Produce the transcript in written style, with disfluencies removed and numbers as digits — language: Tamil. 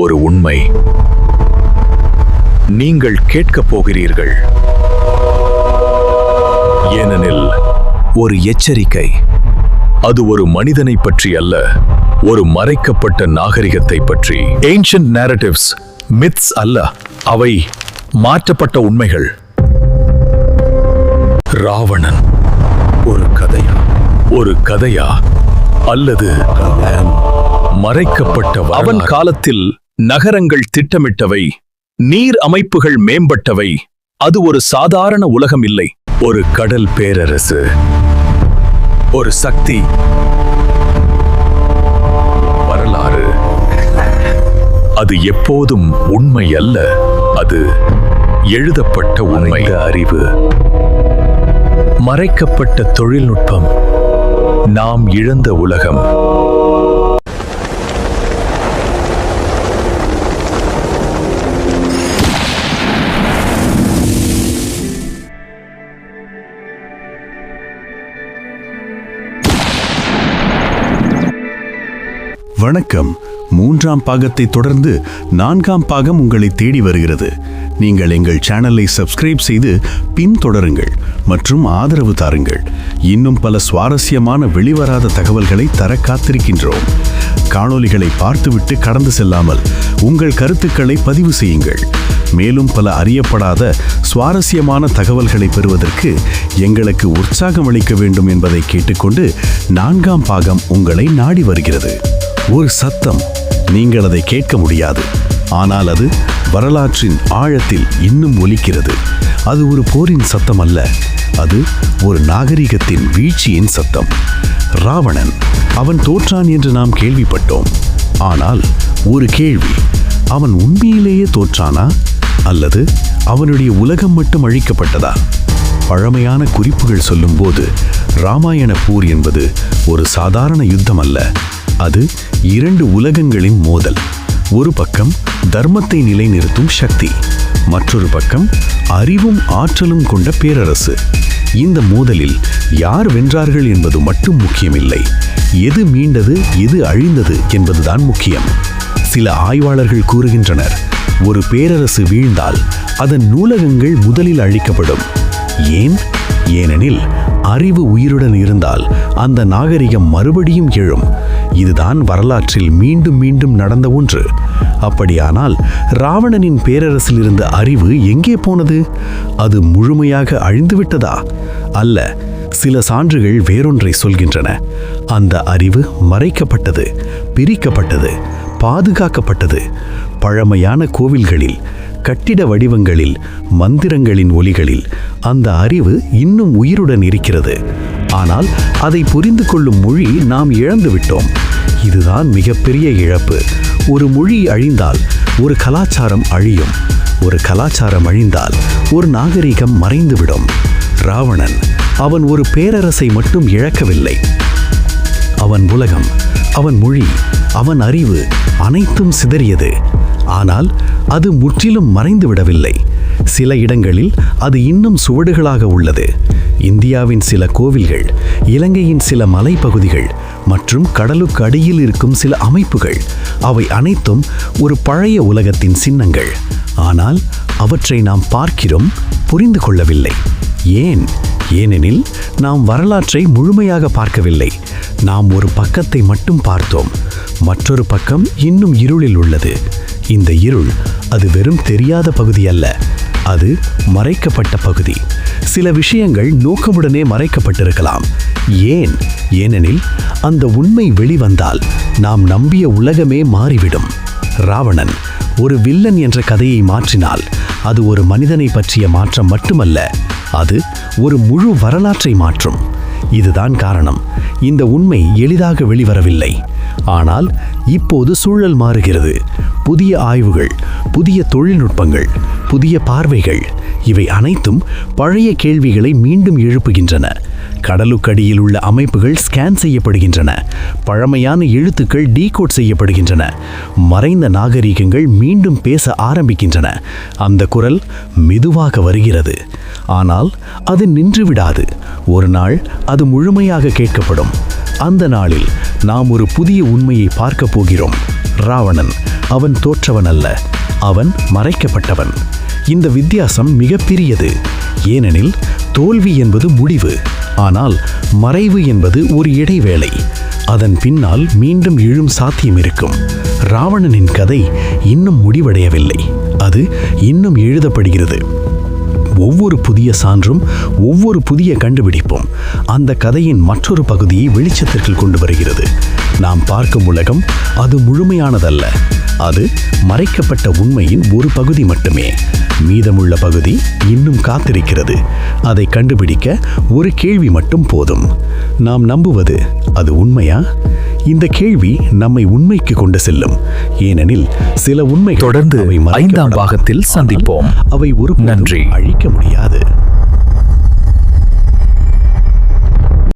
ஒரு உண்மை நீங்கள் கேட்கப் போகிறீர்கள். ஏனெனில் ஒரு எச்சரிக்கை. அது ஒரு மனிதனை பற்றி அல்ல, ஒரு மறைக்கப்பட்ட நாகரிகத்தை பற்றி. ஏன்ஷியன்ட் நேரேட்டிவ்ஸ், மித்ஸ் அல்ல, அவை மாற்றப்பட்ட உண்மைகள். ராவணன் ஒரு கதையா அல்லது மறைக்கப்பட்ட அவன் காலத்தில் நகரங்கள் திட்டமிட்டவை, நீர் அமைப்புகள் மேம்பட்டவை. அது ஒரு சாதாரண உலகம் இல்லை, ஒரு கடல் பேரரசு, ஒரு சக்தி. வரலாறு அது எப்போதும் உண்மை அல்ல, அது எழுதப்பட்ட உண்மை. அறிவு, மறைக்கப்பட்ட தொழில்நுட்பம், நாம் இழந்த உலகம். வணக்கம். 3ஆம் பாகத்தை தொடர்ந்து 4ஆம் பாகம் உங்களை தேடி வருகிறது. நீங்கள் எங்கள் சேனலை சப்ஸ்கிரைப் செய்து பின்தொடருங்கள் மற்றும் ஆதரவு தாருங்கள். இன்னும் பல சுவாரஸ்யமான வெளிவராத தகவல்களை தர காத்திருக்கின்றோம். காணொளிகளை பார்த்துவிட்டு கடந்து செல்லாமல் உங்கள் கருத்துக்களை பதிவு செய்யுங்கள். மேலும் பல அறியப்படாத சுவாரஸ்யமான தகவல்களை பெறுவதற்கு எங்களுக்கு உற்சாகம் அளிக்க வேண்டும் என்பதை கேட்டுக்கொண்டு 4ஆம் பாகம் உங்களை நாடி வருகிறது. ஒரு சத்தம், நீங்கள் அதை கேட்க முடியாது, ஆனால் அது வரலாற்றின் ஆழத்தில் இன்னும் ஒலிக்கிறது. அது ஒரு போரின் சத்தம் அல்ல, அது ஒரு நாகரிகத்தின் வீழ்ச்சியின் சத்தம். ராவணன், அவன் தோற்றான் என்று நாம் கேள்விப்பட்டோம். ஆனால் ஒரு கேள்வி, அவன் உண்மையிலேயே தோற்றானா அல்லது அவனுடைய உலகம் மட்டும் அழிக்கப்பட்டதா? பழமையான குறிப்புகள் சொல்லும்போது ராமாயண போர் என்பது ஒரு சாதாரண யுத்தம் அல்ல, அது 2 உலகங்களின் மோதல். ஒரு பக்கம் தர்மத்தை நிலைநிறுத்தும் சக்தி, மற்றொரு பக்கம் அறிவும் ஆற்றலும் கொண்ட பேரரசு. இந்த மோதலில் யார் வென்றார்கள் என்பது மட்டும் முக்கியமில்லை, எது மீண்டது எது அழிந்தது என்பதுதான் முக்கியம். சில ஆய்வாளர்கள் கூறுகின்றனர், ஒரு பேரரசு வீழ்ந்தால் அதன் நூலகங்கள் முதலில் அழிக்கப்படும். ஏன்? ஏனெனில் அறிவு உயிருடன் இருந்தால் அந்த நாகரிகம் மறுபடியும் எழும். இதுதான் வரலாற்றில் மீண்டும் மீண்டும் நடந்த ஒன்று. அப்படியானால் ராவணனின் பேரரசில் இருந்த அறிவு எங்கே போனது? அது முழுமையாக அழிந்துவிட்டதா? அல்ல, சில சான்றுகள் வேறொன்றை சொல்கின்றன. அந்த அறிவு மறைக்கப்பட்டது, பிரிக்கப்பட்டது, பாதுகாக்கப்பட்டது. பழமையான கோவில்களில், கட்டிட வடிவங்களில், மந்திரங்களின் ஒலிகளில் அந்த அறிவு இன்னும் உயிருடன் இருக்கிறது. ஆனால் அதை புரிந்து கொள்ளும் மொழி நாம் இழந்துவிட்டோம். இதுதான் மிகப்பெரிய இழப்பு. ஒரு மொழி அழிந்தால் ஒரு கலாச்சாரம் அழியும். ஒரு கலாச்சாரம் அழிந்தால் ஒரு நாகரிகம் மறைந்துவிடும். ராவணன், அவன் ஒரு பேரரசை மட்டும் இழக்கவில்லை. அவன் உலகம், அவன் மொழி, அவன் அறிவு அனைத்தும் சிதறியது. ஆனால் அது முற்றிலும் மறைந்து விடவில்லை. சில இடங்களில் அது இன்னும் சுவடுகளாக உள்ளது. இந்தியாவின் சில கோவில்கள், இலங்கையின் சில மலைப்பகுதிகள் மற்றும் கடலுக்கு அடியில் இருக்கும் சில அமைப்புகள், அவை அனைத்தும் ஒரு பழைய உலகத்தின் சின்னங்கள். ஆனால் அவற்றை நாம் பார்க்கிறோம், புரிந்து கொள்ளவில்லை. ஏன்? ஏனெனில் நாம் வரலாற்றை முழுமையாக பார்க்கவில்லை. நாம் ஒரு பக்கத்தை மட்டும் பார்த்தோம். மற்றொரு பக்கம் இன்னும் இருளில் உள்ளது. இந்த இருள், அது வெறும் தெரியாத பகுதி அல்ல, அது மறைக்கப்பட்ட பகுதி. சில விஷயங்கள் நோக்கமுடனே மறைக்கப்பட்டிருக்கலாம். ஏன்? ஏனெனில் அந்த உண்மை வெளிவந்தால் நாம் நம்பிய உலகமே மாறிவிடும். ராவணன் ஒரு வில்லன் என்ற கதையை மாற்றினால் அது ஒரு மனிதனை பற்றிய மாற்றம் மட்டுமல்ல, அது ஒரு முழு வரலாற்றை மாற்றும். இதுதான் காரணம். இந்த உண்மை எளிதாக வெளிவரவில்லை. ஆனால் இப்போது சூழல் மாறுகிறது. புதிய ஆய்வுகள், புதிய தொழில்நுட்பங்கள், புதிய பார்வைகள், இவை அனைத்தும் பழைய கேள்விகளை மீண்டும் எழுப்புகின்றன. கடலுக்கடியில் உள்ள அமைப்புகள் ஸ்கேன் செய்யப்படுகின்றன. பழமையான எழுத்துக்கள் டீகோட் செய்யப்படுகின்றன. மறைந்த நாகரிகங்கள் மீண்டும் பேச ஆரம்பிக்கின்றன. அந்த குரல் மெதுவாக வருகிறது. ஆனால் அது நின்றுவிடாது. ஒரு நாள் அது முழுமையாக கேட்கப்படும். அந்த நாளில் நாம் ஒரு புதிய உண்மையை பார்க்க போகிறோம். ராவணன் அவன் தோற்றவன் அல்ல, அவன் மறைக்கப்பட்டவன். இந்த வித்தியாசம் மிகப்பெரியது. ஏனெனில் தோல்வி என்பது முடிவு, ஆனால் மறைவு என்பது ஒரு இடைவேளை. அதன் பின்னால் மீண்டும் எழும் சாத்தியம் இருக்கும். ராவணனின் கதை இன்னும் முடிவடையவில்லை, அது இன்னும் எழுதப்படுகிறது. ஒவ்வொரு புதிய சான்றும், ஒவ்வொரு புதிய கண்டுபிடிப்பும் அந்த கதையின் மற்றொரு பகுதியை வெளிச்சத்திற்கு கொண்டு வருகிறது. நாம் பார்க்கும் உலகம் அது முழுமையானதல்ல, அது மறைக்கப்பட்ட உண்மையின் ஒரு பகுதி மட்டுமே. மீதமுள்ள பகுதி இன்னும் காத்திருக்கிறது. அதை கண்டுபிடிக்க ஒரு கேள்வி மட்டும் போதும். நாம் நம்புவது அது உண்மையா? இந்த கேள்வி நம்மை உண்மைக்கு கொண்டு செல்லும். ஏனெனில் சில உண்மை தொடர்ந்து 5ஆம் பாகத்தில் சந்திப்போம். அவை ஒரு நன்றி. அழிக்க முடியாது.